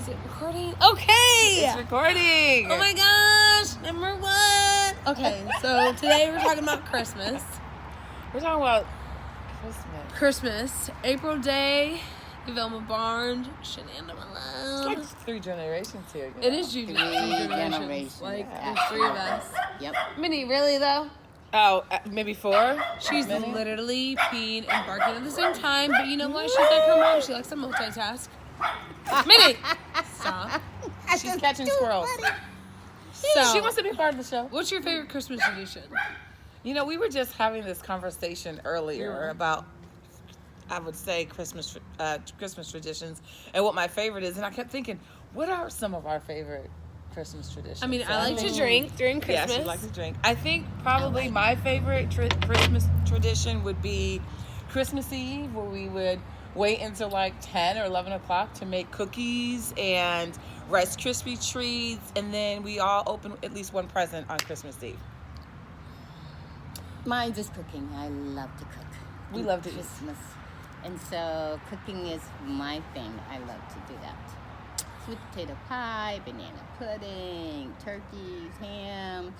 Is it recording? Okay! It's recording! Oh my gosh! Number one! Okay, so today we're talking about Christmas. We're talking about Christmas. April Day, Velma Barnes, Shananda Malone. It's like 3 generations here. It is three generations. Like, there's 3 of us. Yep. Minnie, really though? Oh, maybe 4? She's literally peeing and barking at the same time, but you know what? She's like her mom. She likes to multitask. Minnie! Stop. She's catching squirrels. So, She wants to be part of the show. what's your favorite Christmas tradition? You know, we were just having this conversation earlier about, I would say, Christmas traditions and what my favorite is. And I kept thinking, what are some of our favorite Christmas traditions? I mean, I like to drink during Christmas. Yeah, she likes to drink. I think probably my favorite Christmas tradition would be Christmas Eve, where we would wait until like 10 or 11 o'clock to make cookies and Rice Krispie treats, and then we all open at least one present on Christmas Eve. Mine's is cooking. I love to cook. We love to eat. Christmas. And so cooking is my thing. I love to do that. Sweet potato pie, banana pudding, turkeys, ham,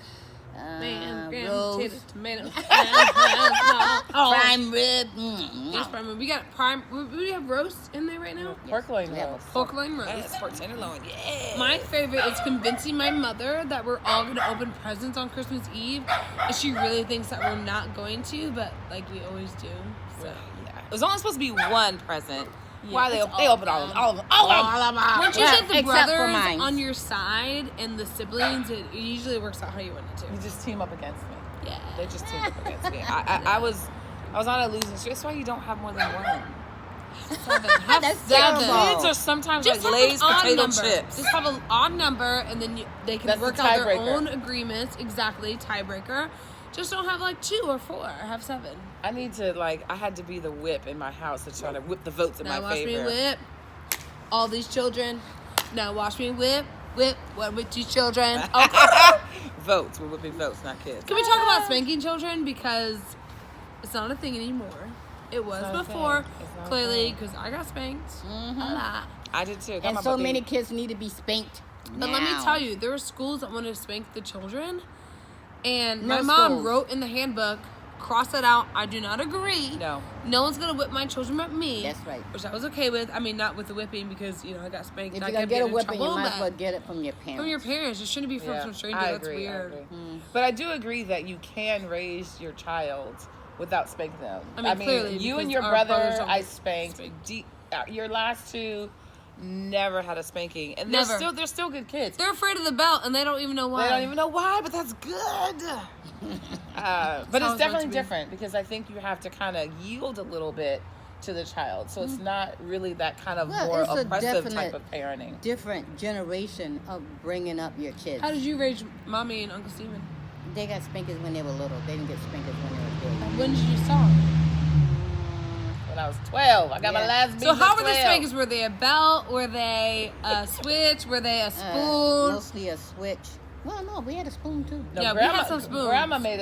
roast, tomato. prime rib. Yes, prime rib. We got prime. We have roast in there right now. Pork loin we have roast. Pork loin Yes, roast. pork tenderloin. Yeah. My favorite is convincing my mother that we're all going to open presents on Christmas Eve, and she really thinks that we're not going to, but like we always do. So. Yeah. It was only supposed to be one present. Yeah, Why they it's open all of them? All of them. Once you get the except for brothers mine. on your side and the siblings, it usually works out how you want it to. You just team up against me. Yeah. They just team up against me. I was on a losing streak. That's why you don't have more than one. Have That's 7. terrible. Kids are sometimes Just like have Lay's an odd potato number. chips. Just have an odd number, and then they can That's work the out their tiebreaker. own agreements. Exactly, tiebreaker. Just don't have like 2 or 4. Have 7. I need to I had to be the whip in my house to try to whip the votes in Now my watch favor. me whip. All these children. Now watch me whip. What with these children? Okay. Votes. We're whipping votes, not kids. Can we talk about spanking children, because it's not a thing anymore. It was not a before, thing. It's not a clearly, thing. because I got spanked a lot. I did too. Got And my so baby. many kids need to be spanked. But let me tell you, there were schools that wanted to spank the children, and my No mom schools. wrote in the handbook, cross it out, I do not agree. No. No one's going to whip my children but me. That's right. Which I was okay with. I mean, not with the whipping, because, I got spanked. If and you're I going kept to get a getting in whipping, you trouble, might as but well get it from your parents. from your parents. It shouldn't be from Yeah, some stranger. I That's agree, I weird. agree. But I do agree that you can raise your child without spanking them. I mean, clearly, you and because your our brother, brothers don't I get spanked. spanked. Your last 2 never had a spanking, and Never. they're still good kids. They're afraid of the belt, and they don't even know why. They don't even know why, but that's good. But how it's it's meant definitely to be. different, because I think you have to kind of yield a little bit to the child, so it's not really that kind of Well, more it's a oppressive definite- type of parenting. Different generation of bringing up your kids. How did you raise Mommy and Uncle Steven? They got spankers when they were little. They didn't get spankers when they were big. When did you start? When I was 12, I got my Yeah. last beat So how at were the 12. spankers? Were they a belt? Were they a switch? Were they a spoon? Mostly a switch. Well, no, we had a spoon too. No, Yeah, we grandma, had some spoons. Grandma made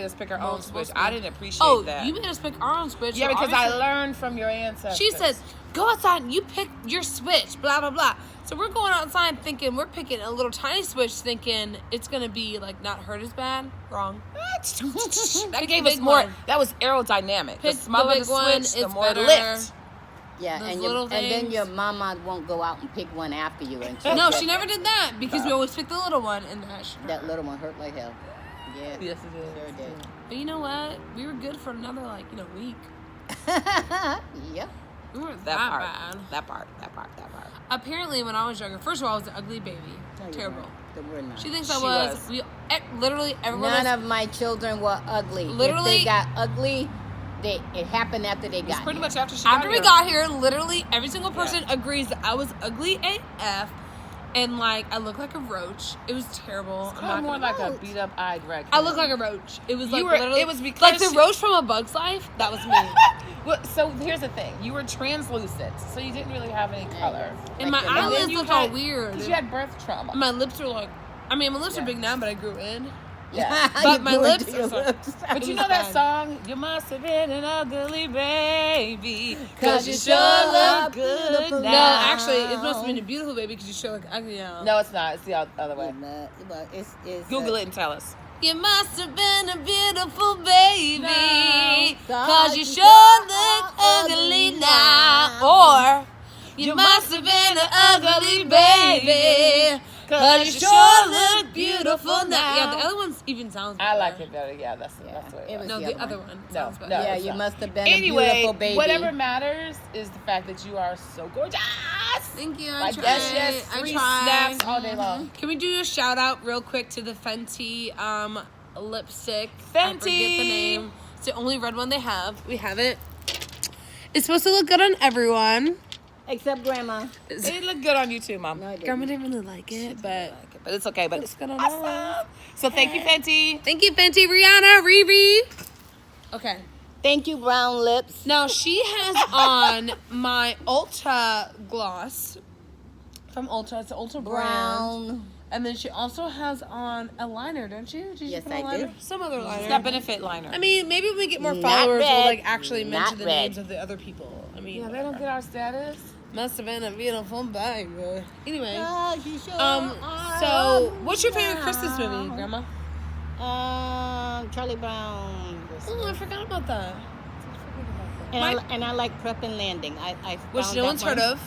us pick our own Multiple switch. I spoons. didn't appreciate Oh, that. you made us pick our own switch. Yeah, so because I obviously- learned from your ancestors. She says, go outside and you pick your switch, blah, blah, blah. So we're going outside thinking, we're picking a little tiny switch thinking it's going to be, not hurt as bad. Wrong. that Pick gave the us big more. one. that was aerodynamic. Pick the smaller the big the one, switch, the it's more better. lift. Yeah, Those and little then things. your mama won't go out and pick one after you. And No, she never did that because we always picked the little one and That little one hurt like hell. Yeah. Yes, it is. Sure did. But you know what? We were good for another, week. Yep. We weren't That that part. bad. That part. Apparently, when I was younger, first of all, I was an ugly baby. No, you Terrible. weren't. They were not. She thinks She I was. was. We literally everyone. None was, of my children were ugly. Literally- if they got ugly, it happened after they It's got pretty here. much after she after we here. got here, literally every single person agrees that I was ugly AF, and I look like a roach. It was terrible. It's I'm kind not of more gonna- like a beat up eyed raccoon. I look like a roach. It was You were- literally. it was because like the she- roach from A Bug's Life. That was me. Well, so here's the thing: you were translucent, so you didn't really have any color. And my the- And then eyelids you looked all had- weird. Because you had birth trauma. My lips are my lips are Yeah. big now, but I grew in. Yeah. But my You do it lips to are your sorry. lips. But you know that song? You must have been an ugly baby, 'Cause you you sure sure look look good beautiful now. No, actually, it must have been a beautiful baby because you show like ugly now. No, it's not. It's the other way. But it's Google it and tell us. You must have been a beautiful baby, No. 'cause you sure look ugly now. Or you must have been an ugly baby, 'cause you sure look beautiful now. Yeah, the other one even sounds better. I like it better. Yeah, that's what It it was was. No, the the other other one. one No, sounds better. no. Yeah, it's you not. must have been Anyway, a beautiful baby. whatever matters is the fact that you are so gorgeous. Thank you. I Like, tried. yes, I 3 tried. snaps all day long. Can we do a shout out real quick to the Fenty lipstick? I Fenty! forget the name. It's the only red one they have. We have it. It's supposed to look good on everyone. Except Grandma. It looked good on you too, Mom. No, I didn't. Grandma didn't really like it, but But it's okay. But it's good on awesome. us. So thank you, Fenty. Thank you, Fenty, Rihanna, Riri. Okay. Thank you, Brown Lips. Now she has on my Ulta gloss from Ulta. It's an Ulta brand. Brown. And then she also has on a liner, don't you? Did you Yes, put a I liner? do. Some other liner. It's got benefit liner. I mean, maybe when we get more Not followers, we'll red. like actually mention Not the red. names of the other people. I mean, yeah, they don't get our status. must have been a beautiful baby. Anyway, You sure so what's your favorite Christmas movie, Grandma? Charlie Brown. Oh, I forgot about that. And I like Prep and Landing. I Which found no that one's heard one. of.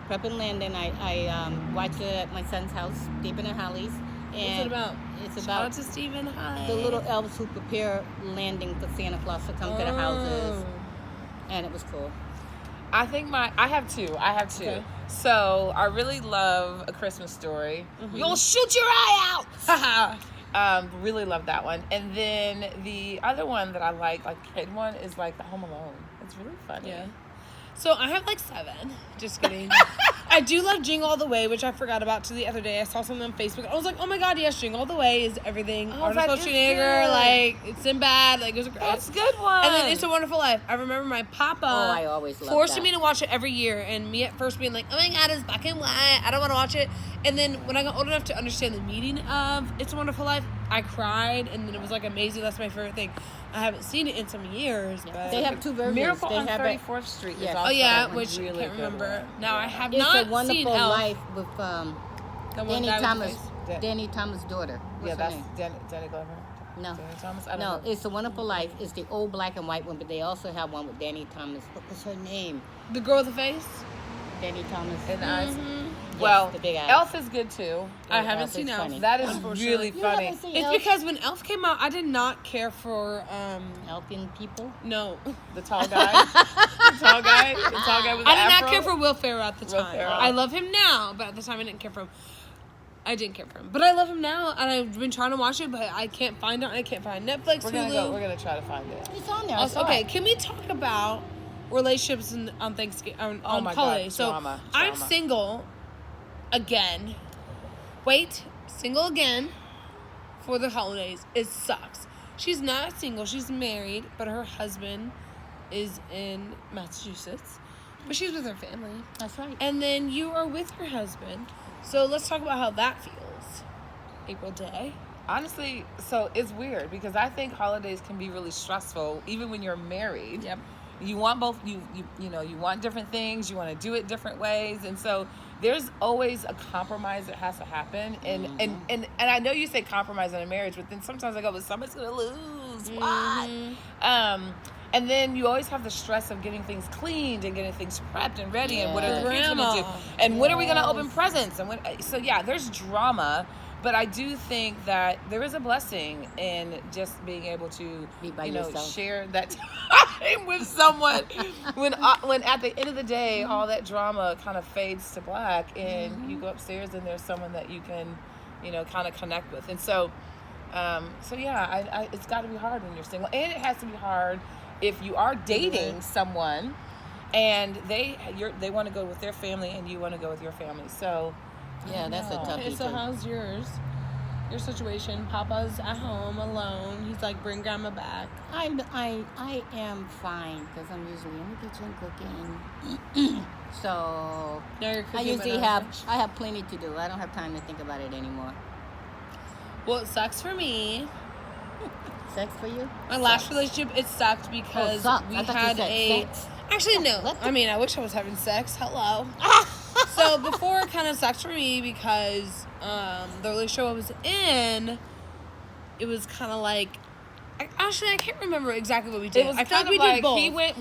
Prep and Landing. I watched it at my son's house, Deep in the Hollies. What's And it about? It's Shout about out to Stephen. Hi. the little elves who prepare landing for Santa Claus to come to the houses, and it was cool. I think I have two. Okay. So I really love A Christmas Story. You'll shoot your eye Haha. out. Really love that one. And then the other one that I like kid one, is like the Home Alone. It's really funny. Yeah. So I have like 7. Just kidding. I do love Jingle All the Way, which I forgot about to the other day. I saw something on Facebook. I was like, oh my god, yes, Jingle All the Way is everything. Oh, that Arnold is Schwarzenegger, good. like it's Sinbad, like it was great. That's a good one. And then It's a Wonderful Life. I remember my papa I always loved forcing that. me to watch it every year, and me at first being like, oh my god, it's black and white. I don't want to watch it. And then when I got old enough to understand the meaning of It's a Wonderful Life, I cried, and then it was like amazing. That's my favorite thing. I haven't seen it in some years, but They have 2 versions. Miracle they on have 34th Street. Yes. Is Oh, also oh yeah, a which really I can't good remember. one. Now I have It's not a Wonderful seen Elf. Life with The one Danny guy with the Thomas. face. Danny Thomas' daughter. What's Yeah, her that's name? Danny Glover. No. Danny Thomas. I don't No, know. It's a Wonderful Life. It's the old black and white one, but they also have one with Danny Thomas. What was her name? The girl with the face. Danny Thomas. And the eyes. Yes, Well, the big eyes. Elf is good too. I haven't Elf seen is Elf. funny. That is Unfortunately. really You funny. haven't seen It's Elf? because when Elf came out, I did not care for Elfin people. no. The tall guy. The tall guy with the I did not afro. care for Will Ferrell at the Will time. Ferrell. I love him now, but at the time I didn't care for him. I didn't care for him, but I love him now, and I've been trying to watch it, but I can't find it. I can't find Netflix, We're Hulu. gonna try to find it. It's on there. Also, okay, can we talk about relationships on Thanksgiving on Oh my God, holidays? So drama. I'm single again. Wait, single again for the holidays. It sucks. She's not single. She's married, but her husband is in Massachusetts, but she's with her family. That's right. And then you are with your husband. So let's talk about how that feels. April Day. Honestly, so it's weird because I think holidays can be really stressful, even when you're married. Yep. You want both. You want different things. You want to do it different ways, and so there's always a compromise that has to happen. And I know you say compromise in a marriage, but then sometimes I go, but somebody's gonna lose. What? And then you always have the stress of getting things cleaned and getting things prepped and ready, and what are the kids gonna do? And when are we gonna open presents? And so yeah, there's drama. But I do think that there is a blessing in just being able to, Be by yourself. share that time with someone when at the end of the day, all that drama kind of fades to black, and you go upstairs and there's someone that you can, kind of connect with. And so, yeah, it's got to be hard when you're single, and it has to be hard if you are dating someone, and they want to go with their family and you want to go with your family. So. Yeah, that's a toughie. Okay, so too. how's yours? Your situation? Papa's at home alone. He's like, bring grandma back. I am fine because I'm usually in the kitchen cooking. So Now you're I cooking. usually have plenty to do. I don't have time to think about it anymore. Well, it sucks for me Sex for you? My last relationship, it sucked because sucked. we I thought you had said a. sex. Actually, no. What the- I mean, I wish I was having sex. Hello. So before it kind of sucked for me because the relationship I was in, it was kind of like. I can't remember exactly what we did. It was I feel kind like of we like did both. he went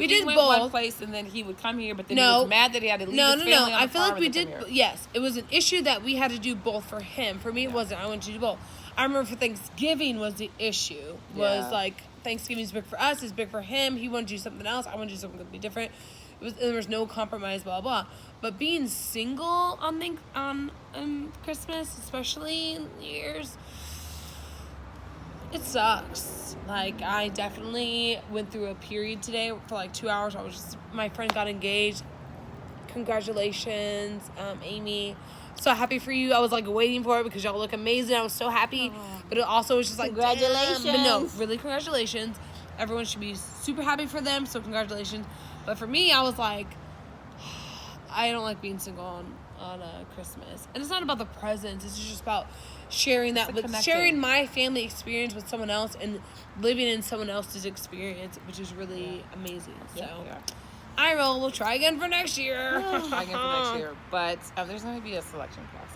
did one both. place and then he would come here, but then he No. was mad that he had to leave his family on the I feel farm like we and then did. come here. Yes, it was an issue that we had to do both for him. For me, it wasn't. I wanted to do both. I remember for Thanksgiving was the issue. Was Yeah. like Thanksgiving's big for us. It's big for him. He wanted to do something else. I want to do something completely different. There was no compromise. Blah blah. But being single on Christmas, especially New Year's, it sucks. Like, I definitely went through a period today for like 2 hours. My friend got engaged. Congratulations, Amy. So happy for you. I was like waiting for it because y'all look amazing. I was so happy. But it also was just like, Congratulations. damn. But no, really congratulations. Everyone should be super happy for them. So congratulations. But for me, I was like, I don't like being single on Christmas. And it's not about the presents. It's just about sharing sharing my family experience with someone else and living in someone else's experience, which is really amazing. So we'll try again for next year. Try again for next year, but there's going to be a selection process.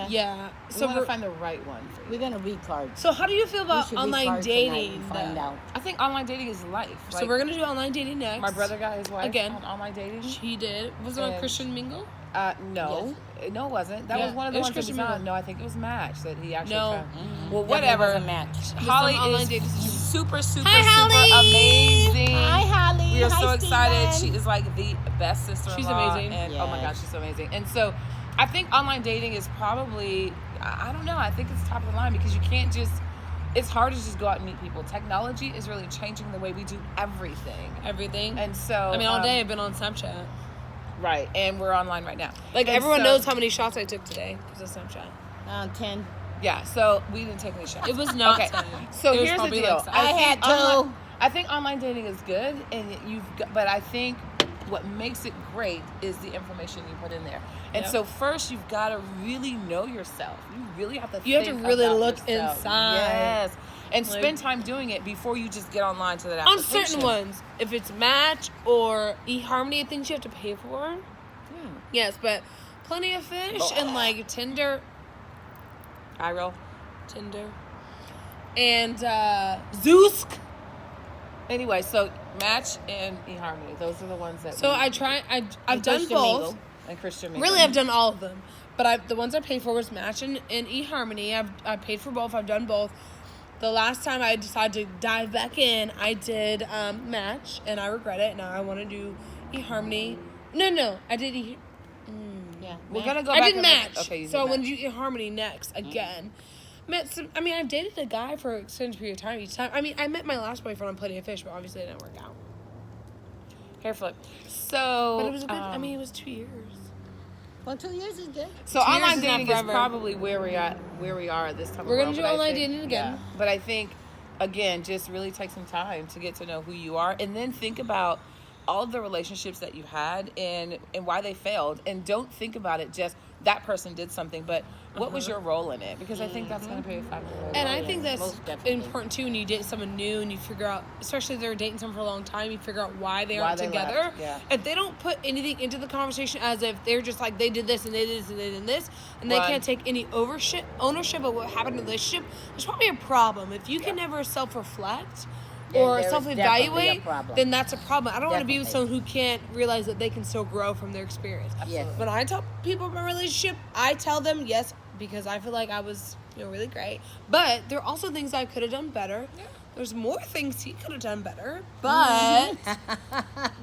Yeah. So we're going to find the right one for you. We're going to read cards. So how do you feel about online dating? And find out. I think online dating is life. So we're going to do online dating next. My brother got his wife again on online dating. He did. Was it on Christian Mingle? No. Yes. No, it wasn't. That was one of the it was ones that was Christian on. Mingle. No, I think it was Match that he actually No. found. Mm-hmm. Well, whatever. It was a match. Holly online is dating. super, super, Hi, super Holly. amazing. Hi, Holly. We are Hi, so excited. Steven. She is like the best sister-in-law. She's amazing. And oh my Yes. gosh, she's so amazing. And so I think online dating is probably, I don't know, I think it's top of the line because you can't just, it's hard to just go out and meet people. Technology is really changing the way we do everything. And so I mean, all day I've been on Snapchat. Right, and we're online right now. Like, And everyone so- knows how many shots I took today because of Snapchat. 10. Yeah, so we didn't take any shots. It was not okay. 10. So It was here's the probably deal. like I had two. I think online dating is good, and but I think what makes it great is the information you put in there. And Yep. so first, you've got to really know yourself. You really have to. You have to think really about look yourself. inside. Yes, and Like- spend time doing it before you just get online to that. On application. certain ones. If it's Match or eHarmony, things you have to pay for. Yeah. Yes, but Plenty of Fish and like Tinder. I roll. And Zoosk. Anyway, so Match and eHarmony, those are the ones that. So we- I've done Christian both. Mingle. and Christian Mingle. Really, I've done all of them. But the ones I paid for was Match and eHarmony. I paid for both. I've done both. The last time I decided to dive back in, I did Match, and I regret it. Now I want to do eHarmony. No, I did Yeah. We're match. gonna go I back did and Match. look- okay, you So I did want Match. to do eHarmony next again. I've dated a guy for an extended period of time each time. I mean, I met my last boyfriend on Plenty of Fish, but obviously it didn't work out. Hair flip. So, But it was a good. I mean, it was 2 years. Well, 2 years is good. so 2 years online is not dating is forever. probably where we are at this time. We're gonna gonna do online dating again. Yeah. But I think, again, just really take some time to get to know who you are, and then think about all of the relationships that you had and why they failed, and don't think about it just that person did something, but what was your role in it? Because I think that's going to be a factor. And I yes, think that's most definitely. important too when you date someone new and you figure out, especially if they're dating someone for a long time, you figure out why they aren't they together. left, yeah. If they don't put anything into the conversation as if they're just like, they did this and they did this and they did this, and they Run. can't take any ownership of what happened in the relationship, there's probably a problem. If you can never self-reflect or there is self-evaluate, definitely a problem. then that's a problem. I don't want to be with Definitely. someone who can't realize that they can still grow from their experience. Yes. When I tell people about my relationship, I tell them yes because I feel like I was, really great. But there are also things I could have done better. Yeah. There's more things he could have done better. But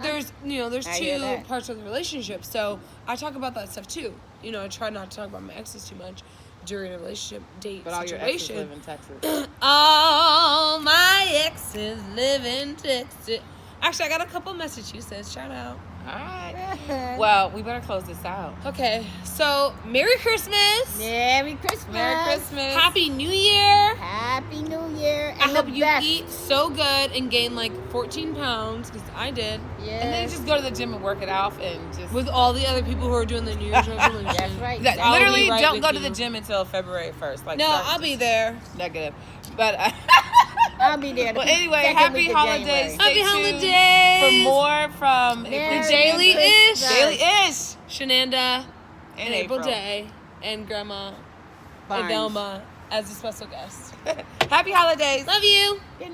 there's I hear two that. parts of the relationship. So I talk about that stuff too. I try not to talk about my exes too much during a relationship date But all your exes situation. live in Texas. All my exes live in Texas. Actually, I got a couple Massachusetts. Shout out. All right. Well, we better close this out. Okay, so Merry Christmas. Merry Christmas. Merry Christmas. Happy New Year. Happy New Year. And I hope the you best. eat so good and gain like 14 pounds because I did. Yes. And then just go to the gym and work it out and just. With all the other people who are doing the New Year's resolution. That's right. That- I'll be literally, right don't with go to you. the gym until February 1st. Like, No, start I'll be just there. negative. But I'll be there. Well, anyway, second happy week of holidays. January. Stay Happy tuned holidays. for more from Merry The Daily Ish. Christmas. Daily-ish Shananda and and April Day and Grandma Barnes. Adelma as a special guest. Happy holidays. Love you. Good